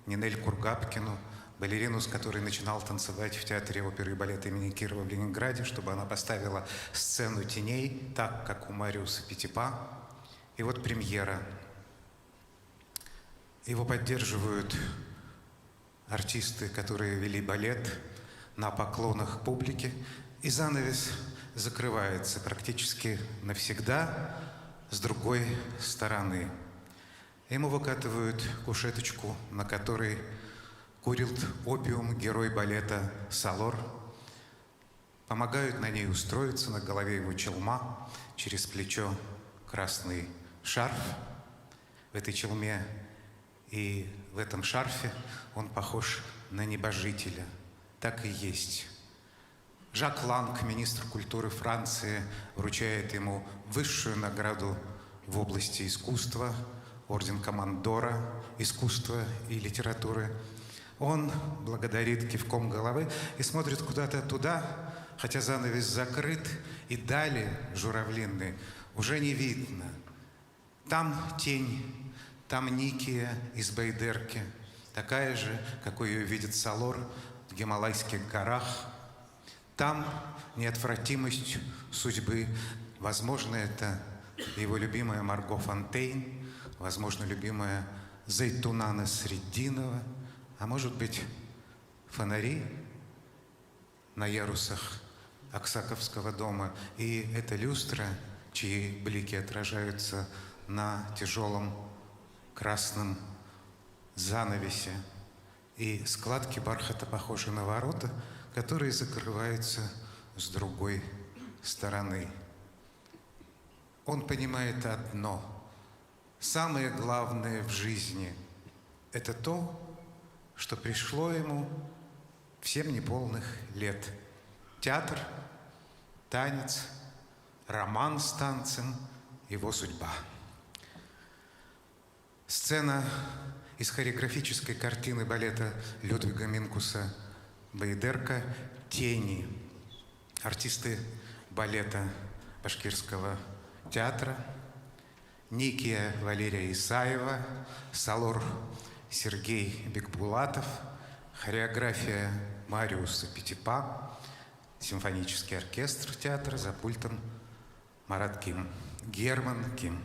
C: Нинель Кургапкину, балерину, с которой начинал танцевать в театре оперы и балета имени Кирова в Ленинграде, чтобы она поставила сцену теней, так, как у Мариуса Петипа. И вот премьера. Его поддерживают артисты, которые вели балет на поклонах публики, и занавес закрывается практически навсегда с другой стороны. Ему выкатывают кушеточку, на которой курит опиум герой балета Салор. Помогают на ней устроиться, на голове его челма, через плечо красный шарф. В этой челме и в этом шарфе он похож на небожителя. Так и есть. Жак Ланг, министр культуры Франции, вручает ему высшую награду в области искусства, орден Командора, искусства и литературы. Он благодарит кивком головы и смотрит куда-то туда, хотя занавес закрыт, и далее журавлины уже не видно. Там тень, там Никия из Баядерки, такая же, какой ее видит Салор в Гималайских горах. Там неотвратимость судьбы. Возможно, это его любимая Марго Фонтейн, возможно, любимая Зайтуна Насреддинова, а может быть, фонари на ярусах Аксаковского дома. И это люстра, чьи блики отражаются на тяжелом красном занавесе. И складки бархата похожи на ворота, которые закрываются с другой стороны. Он понимает одно. Самое главное в жизни – это то, что пришло ему в 7 неполных лет. Театр, танец, роман с танцем, его судьба. Сцена из хореографической картины балета Людвига Минкуса «Баядерка» «Тени». Артисты балета Башкирского театра: Никия Валерия Исаева, Салор Сергей Бекбулатов, хореография Мариуса Петипа, симфонический оркестр театра за пультом Марат Ким, Герман Ким.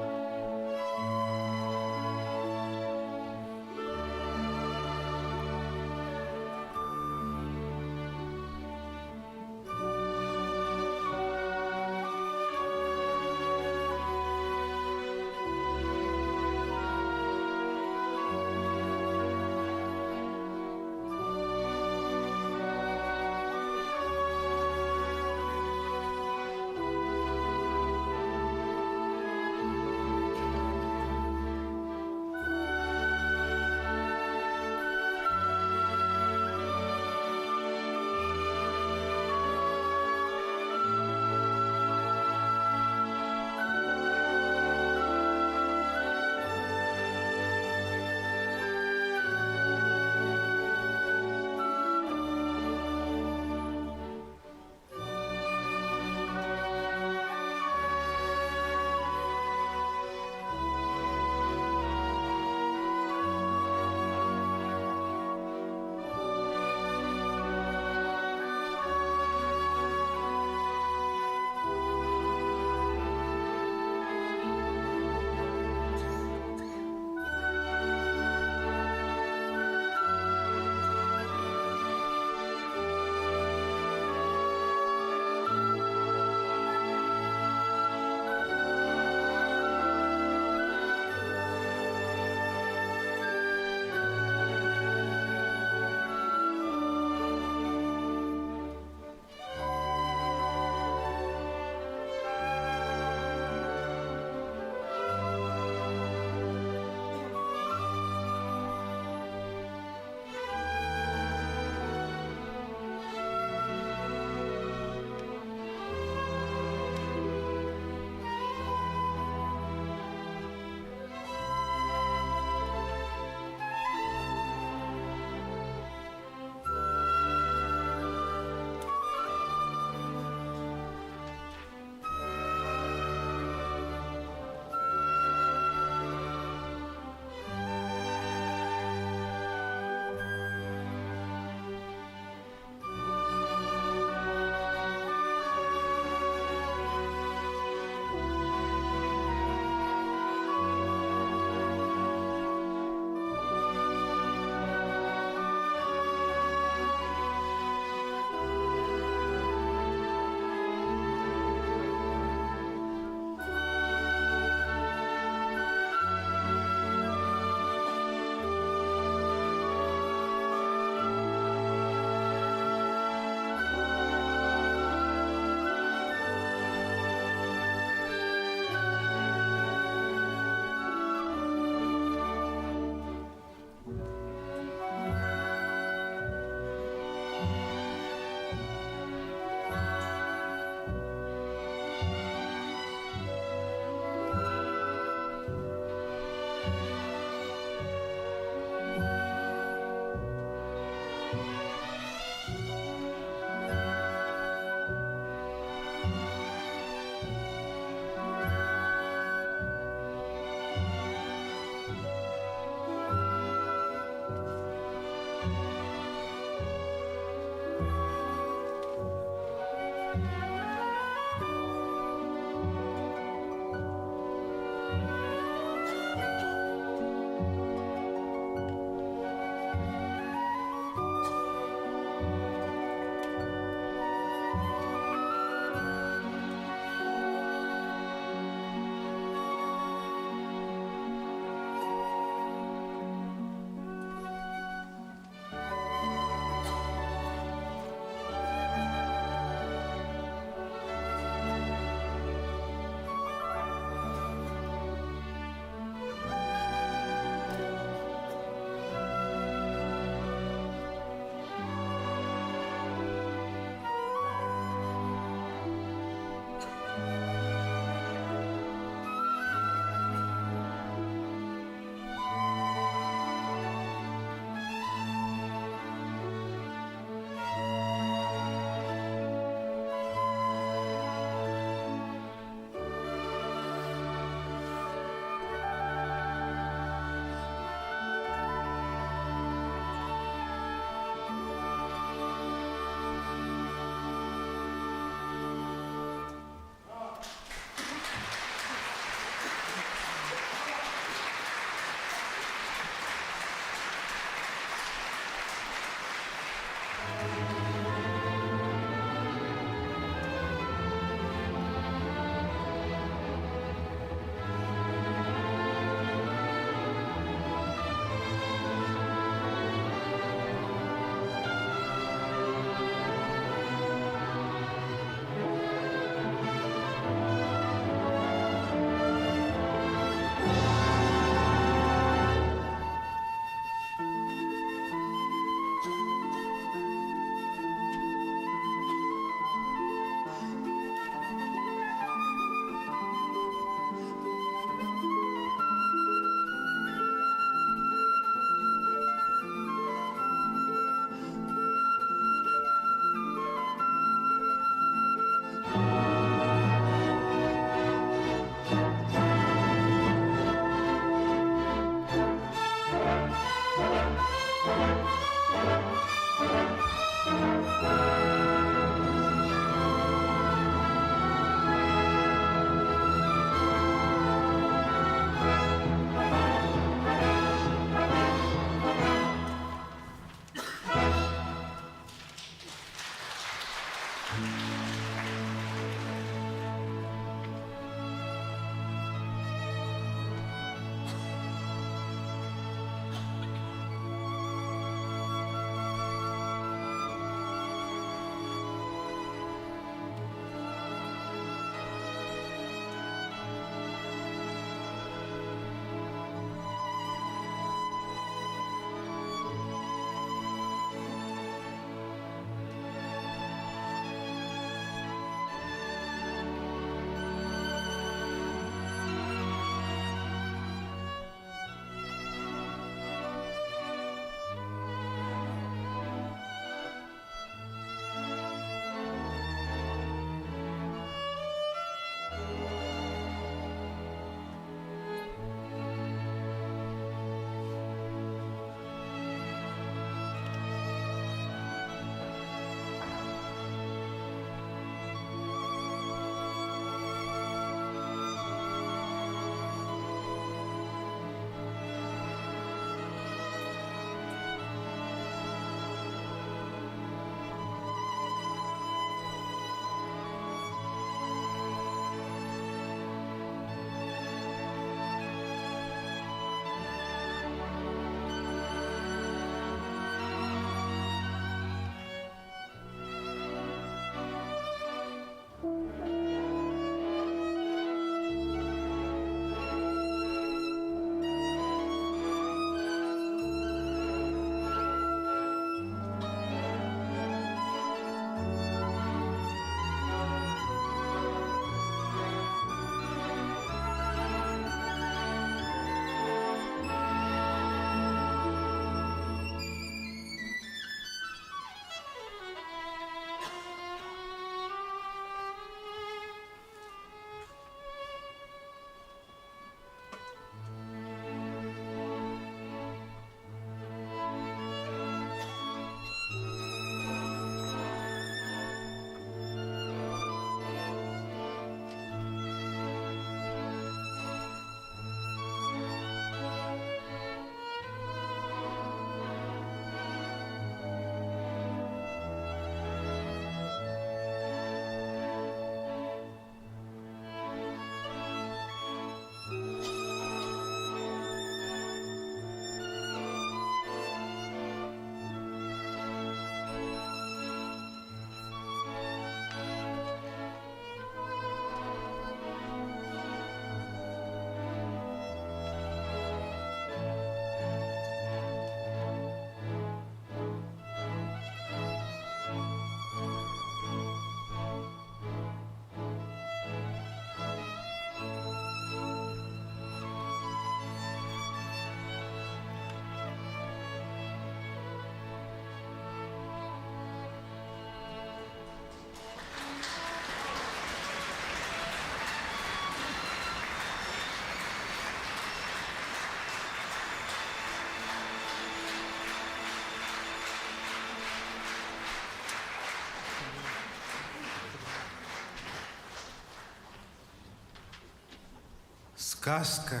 C: Сказка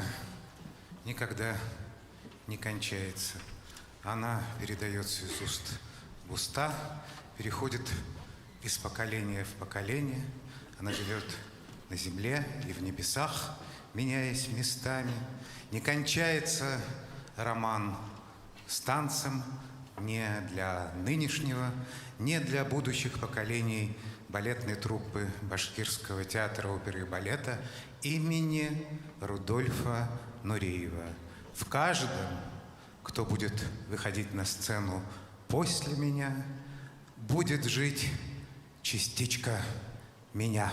C: никогда не кончается. Она передается из уст в уста, переходит из поколения в поколение. Она живет на земле и в небесах, меняясь местами. Не кончается роман с танцем не для нынешнего, не для будущих поколений балетной труппы Башкирского театра оперы и балета имени Рудольфа Нуреева. В каждом, кто будет выходить на сцену после меня, будет жить частичка меня.